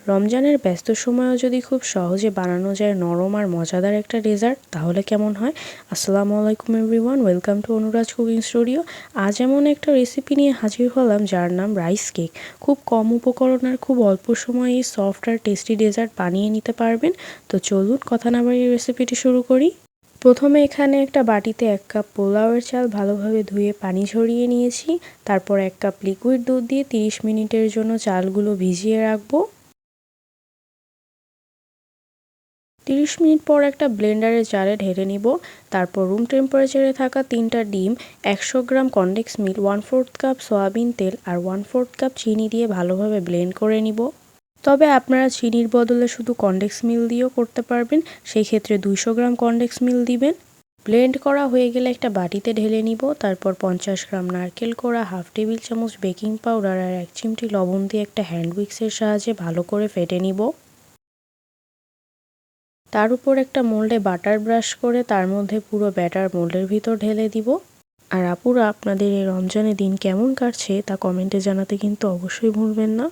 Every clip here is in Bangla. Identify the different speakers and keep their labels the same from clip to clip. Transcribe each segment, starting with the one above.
Speaker 1: রমজানের ব্যস্ত সময়েও যদি খুব সহজে বানানো যায় নরম আর মজাদার একটা ডেজার্ট তাহলে কেমন হয়। আসসালামু আলাইকুম everyone, welcome to Anuraj cooking studio. আজ এমন একটা রেসিপি নিয়ে হাজির হলাম যার নাম রাইস কেক। খুব কম উপকরণ আর খুব অল্প সময়ে এই সফট আর টেস্টি ডেজার্ট বানিয়ে নিতে পারবেন। তো চলুন কথা না বাড়িয়ে রেসিপিটি শুরু করি। প্রথমে এখানে একটা বাটিতে 1 কাপ পোলাওয়ের চাল ভালোভাবে ধুয়ে পানি ঝরিয়ে নিয়েছি। তারপর 1 কাপ লিকুইড দুধ দিয়ে 30 মিনিটের জন্য চালগুলো ভিজিয়ে রাখবো। 30 মিনিট পর একটা ব্লেন্ডারে জারে ঢেলে নিব। তারপর রুম টেম্পারেচারে থাকা 3টা ডিম, 100 গ্রাম কনডেন্স মিল্ক, 1/4 কাপ সয়াবিন তেল আর 1/4 কাপ চিনি দিয়ে ভালোভাবে ব্লেন্ড করে নিব। তবে আপনারা চিনির বদলে শুধু কনডেন্স মিল্ক দিয়েও করতে পারবেন, সেই ক্ষেত্রে 200 গ্রাম কনডেন্স মিল্ক দিবেন। ব্লেন্ড করা হয়ে গেলে একটা বাটিতে ঢেলে নিব। তারপর 50 গ্রাম নারকেল কোড়া, হাফ টেবিল চামচ বেকিং পাউডার আর 1 চিমটি লবণ দিয়ে একটা হ্যান্ড উইক্সের সাহায্যে ভালো করে ফেটে নিব। তার উপর একটা মোল্ডে বাটার ব্রাশ করে তার মধ্যে পুরো ব্যাটার মোল্ডের ভিতর ঢেলে দিব। আর আপুরা, আপনাদের এই রমজানে দিন কেমন কাটছে তা কমেন্টে জানাতে কিন্তু অবশ্যই ভুলবেন না।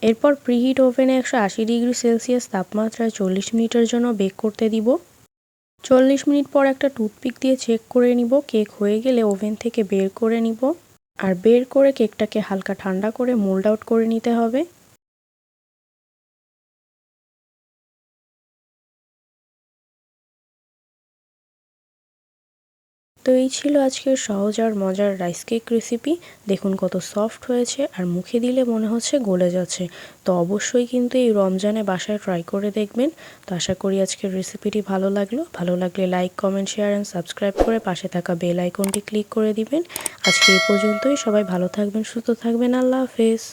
Speaker 1: এরপর প্রিহিট ওভেনে 180 ডিগ্রি সেলসিয়াস তাপমাত্রায় 40 মিনিটের জন্য বেক করতে দিব। 40 মিনিট পর একটা টুথপিক দিয়ে চেক করে নিব। কেক হয়ে গেলে ওভেন থেকে বের করে নিব। আর বের করে কেকটাকে হালকা ঠান্ডা করে মোল্ড আউট করে নিতে হবে। তো এই ছিল আজকের সহজ আর মজার রাইস কেক রেসিপি। দেখুন কত সফট হয়েছে আর মুখে দিলে মনে হচ্ছে গলে যাচ্ছে। তো অবশ্যই কিন্তু এই রমজানে বাসায় ট্রাই করে দেখবেন। তো আশা করি আজকের রেসিপিটি ভালো লাগলে like, comment, share and subscribe করে পাশে থাকা বেল আইকনটি ক্লিক করে দিবেন। আজকে এই পর্যন্তই। সবাই ভালো থাকবেন, সুস্থ থাকবেন। আল্লাহ হাফেজ।